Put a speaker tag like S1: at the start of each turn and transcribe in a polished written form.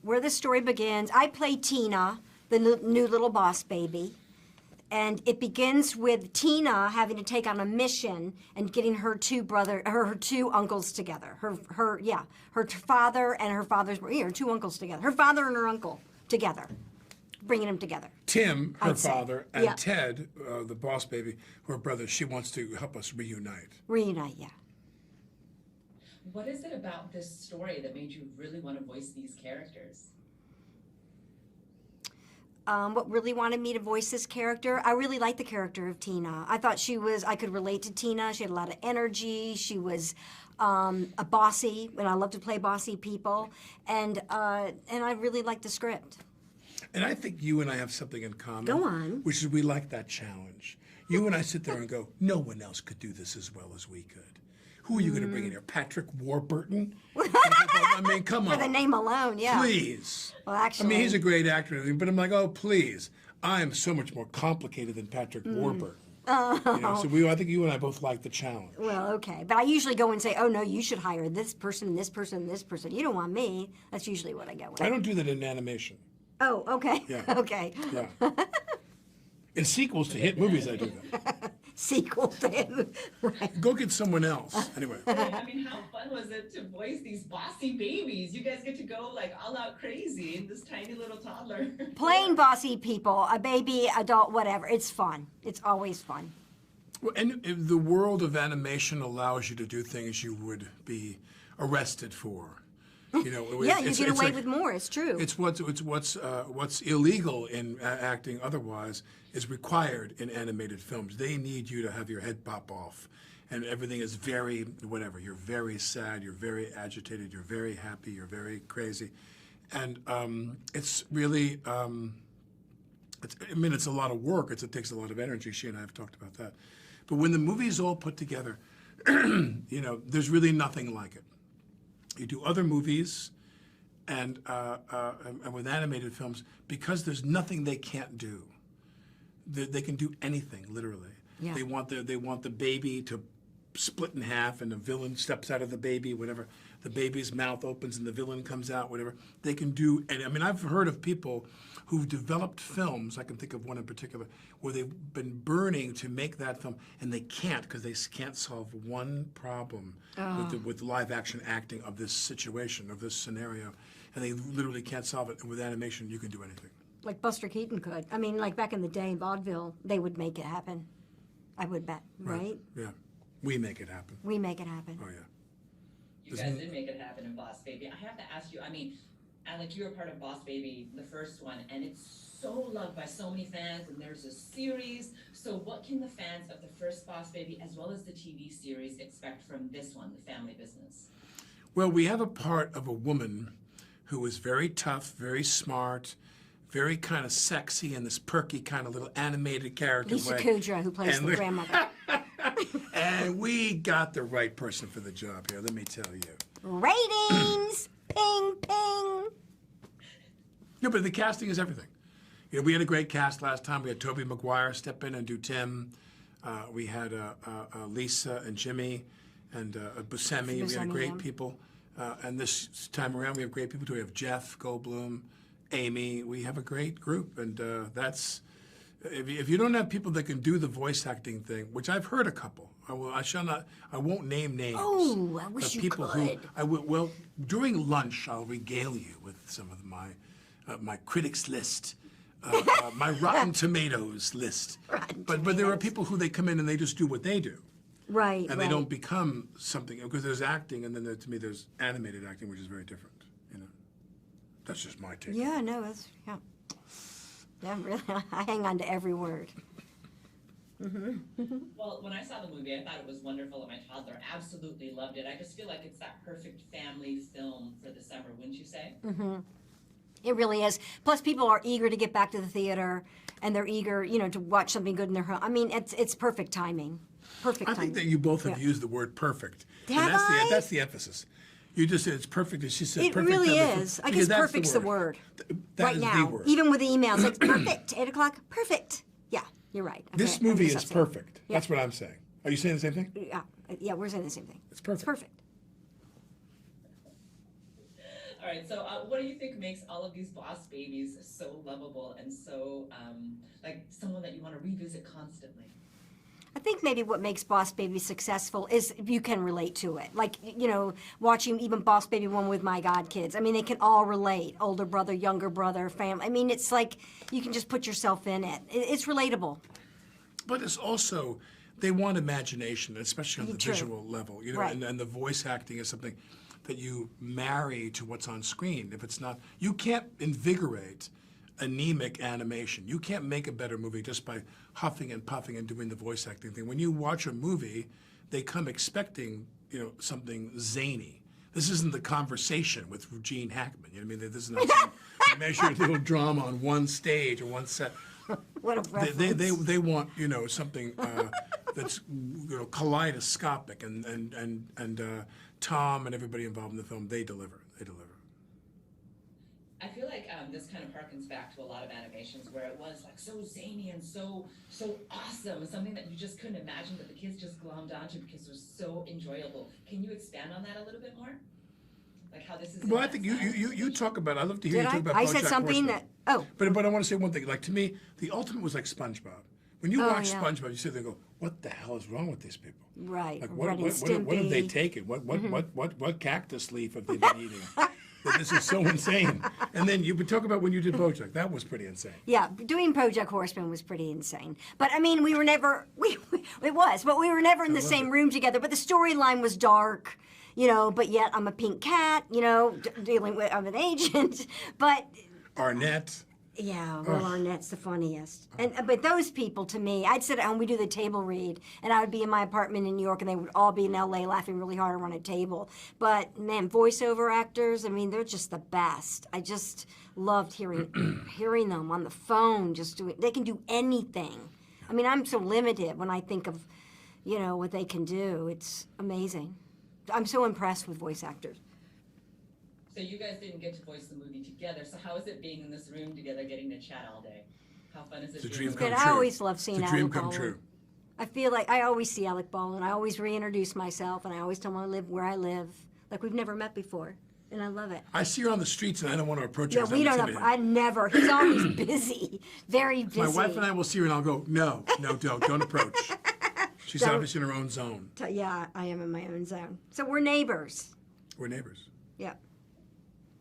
S1: where the story begins, I play Tina, the new little boss baby. And it begins with Tina having to take on a mission and getting her two uncles together. Her father and her father's, her two uncles together. Her father and her uncle together, bringing them together.
S2: Tim, her father, and Ted, the boss baby, her brother, she wants to help us reunite.
S1: Reunite, yeah.
S3: What is it about this story that made you really want to voice these characters?
S1: What really wanted me to voice this character, I really liked the character of Tina. I thought I could relate to Tina. She had a lot of energy. She was a bossy, and I love to play bossy people. And I really liked the script.
S2: And I think you and I have something in common.
S1: Go on.
S2: Which is we like that challenge. You and I sit there and go, no one else could do this as well as we could. Who are you going to bring in here? Patrick Warburton? I mean, come on.
S1: For the name alone, yeah.
S2: Please.
S1: Well, actually.
S2: I mean, he's a great actor, but I'm like, oh, please. I am so much more complicated than Patrick Warburton.
S1: Oh.
S2: You know, so I think you and I both like the challenge.
S1: Well, okay. But I usually go and say, oh, no, you should hire this person, this person, this person. You don't want me. That's usually what I go with.
S2: I don't do that in animation.
S1: Oh, okay.
S2: Yeah.
S1: Okay.
S2: Yeah. In sequels to hit movies, I do that.
S1: Sequel to him. Right.
S2: Go get someone else. Anyway.
S3: I mean, how fun was it to voice these bossy babies? You guys get to go like all out crazy in this tiny little toddler.
S1: Playing bossy people, a baby, adult, whatever. It's fun. It's always fun.
S2: Well, and the world of animation allows you to do things you would be arrested for. You know,
S1: yeah, you get away with more. It's true.
S2: It's what's illegal in acting otherwise is required in animated films. They need you to have your head pop off, and everything is very whatever. You're very sad. You're very agitated. You're very happy. You're very crazy, and it's really. It's a lot of work. It takes a lot of energy. She and I have talked about that, but when the movie's all put together, you know, there's really nothing like it. You do other movies and with animated films, because there's nothing they can't do. They can do anything, literally.
S1: Yeah.
S2: They want the baby to split in half, and the villain steps out of the baby, whatever. The baby's mouth opens and the villain comes out, whatever. They can do, and I mean, I've heard of people who've developed films, I can think of one in particular, where they've been burning to make that film, and they can't because they can't solve one problem with live action acting of this situation, of this scenario, and they literally can't solve it. And with animation, you can do anything.
S1: Like Buster Keaton could. I mean, like back in the day in vaudeville, they would make it happen. I would bet, right?
S2: Yeah. We make it happen.
S1: We make it happen.
S2: Oh, yeah.
S3: You guys did make it happen in Boss Baby. I have to ask you, I mean, Alec, you were part of Boss Baby, the first one, and it's so loved by so many fans, and there's a series. So what can the fans of the first Boss Baby, as well as the TV series, expect from this one, The Family Business?
S2: Well, we have a part of a woman who is very tough, very smart, very kind of sexy, and this perky kind of little animated character.
S1: Lisa Kudrow, who plays the grandmother.
S2: And we got the right person for the job here, let me tell you.
S1: Ratings! Ping, ping!
S2: No, but the casting is everything. You know, we had a great cast last time. We had Tobey Maguire step in and do Tim. We had Lisa and Jimmy and Buscemi. We had great people. And this time around, we have great people too. We have Jeff Goldblum, Amy. We have a great group, and that's... If you don't have people that can do the voice acting thing, which I've heard a couple, I won't name names.
S1: Oh, I wish you could.
S2: Well, during lunch, I'll regale you with some of my critics list, my Rotten Tomatoes list. But there are people who they come in and they just do what they do.
S1: Right,
S2: and they don't become something, because there's acting, and then to me there's animated acting, which is very different. You know, that's just my take.
S1: Yeah, no, that's yeah, really, I hang on to every word.
S3: Well, when I saw the movie, I thought it was wonderful, and my toddler absolutely loved it. I just feel like it's that perfect family film for the summer, wouldn't you say?
S1: It really is. Plus, people are eager to get back to the theater, and they're eager, you know, to watch something good in their home. I mean, it's perfect timing. Perfect timing.
S2: I think that you both have used the word perfect.
S1: Have
S2: and that's the emphasis. You just said it's perfect, and she said
S1: it
S2: perfect.
S1: It really is. I guess perfect's the word. Right now, even with the emails, it's perfect. 8 o'clock, perfect. Yeah, you're right. Okay,
S2: this movie is perfect.
S1: Yeah.
S2: That's what I'm saying. Are you saying the same thing?
S1: Yeah, we're saying the same thing.
S2: It's perfect.
S1: It's perfect.
S3: All right, so what do you think makes all of these boss babies so lovable and so like someone that you want to revisit constantly?
S1: I think maybe what makes Boss Baby successful is you can relate to it. Like, you know, watching even Boss Baby 1 with my godkids. I mean, they can all relate. Older brother, younger brother, family. I mean, it's like you can just put yourself in it. It's relatable.
S2: But it's also, they want imagination, especially on the
S1: True.
S2: visual level. You know,
S1: Right.
S2: and the voice acting is something that you marry to what's on screen. If it's not, you can't invigorate anemic animation. You can't make a better movie just by huffing and puffing and doing the voice acting thing. When you watch a movie, they come expecting, you know, something zany. This isn't The Conversation with Gene Hackman. You know what I mean? This is not some measured little drama on one stage or one set.
S1: What a reference.
S2: They want, you know, something that's, you know, kaleidoscopic, and Tom and everybody involved in the film, they deliver. They deliver.
S3: I feel like this kind of harkens back to a lot of animations where it was like so zany and so awesome, something that you just couldn't imagine, but the kids just glommed onto because it was so enjoyable. Can you expand on that a little bit more? Like how this is.
S2: Well, I think you talk about. I'd love to hear you talk about.
S1: I said
S2: BoJack
S1: something
S2: Horseman.
S1: that. Oh.
S2: But I want to say one thing. Like to me, the ultimate was like SpongeBob. When you watch
S1: yeah.
S2: SpongeBob, you sit there and go, "What the hell is wrong with these people?
S1: Right.
S2: Like
S1: Ren and
S2: what have they
S1: Stimpy.
S2: taken? What cactus leaf have they been eating? That this is so insane." And then you would talk about when you did BoJack. That was pretty insane.
S1: Yeah, doing BoJack Horseman was pretty insane. But I mean, we were never it was, but we were never in the same room together. But the storyline was dark, you know. But yet I'm a pink cat, you know, dealing with I'm an agent. But
S2: Arnett.
S1: yeah, well, Arnett's the funniest. And but those people, to me, I'd sit at home, we do the table read, and I would be in my apartment in New York, and they would all be in L.A. laughing really hard around a table. But man, voiceover actors, I mean, they're just the best. I just loved hearing them on the phone, just doing. They can do anything. I mean, I'm so limited when I think of, you know, what they can do. It's amazing. I'm so impressed with voice actors.
S3: So you guys didn't get to voice the movie together. So how is it being in this room together, getting to chat all day? How fun is it?
S2: It's a
S3: being
S2: dream
S3: with-
S2: come
S1: Good.
S2: true.
S1: I always love seeing
S2: It's a dream
S1: Alec
S2: come
S1: Baldwin.
S2: true.
S1: I feel like I always see Alec Baldwin. I always reintroduce myself, and I always tell him I live where I live, like we've never met before, and I love it.
S2: I see her on the streets, and I don't want to approach her.
S1: Yeah,
S2: 'cause
S1: we
S2: I'm
S1: don't.
S2: intimidated.
S1: I never. He's always busy, very busy.
S2: My wife and I will see her, and I'll go, no, don't approach. She's
S1: Don't.
S2: obviously in her own zone.
S1: Yeah, I am in my own zone. So we're neighbors.
S2: We're neighbors.
S1: Yeah.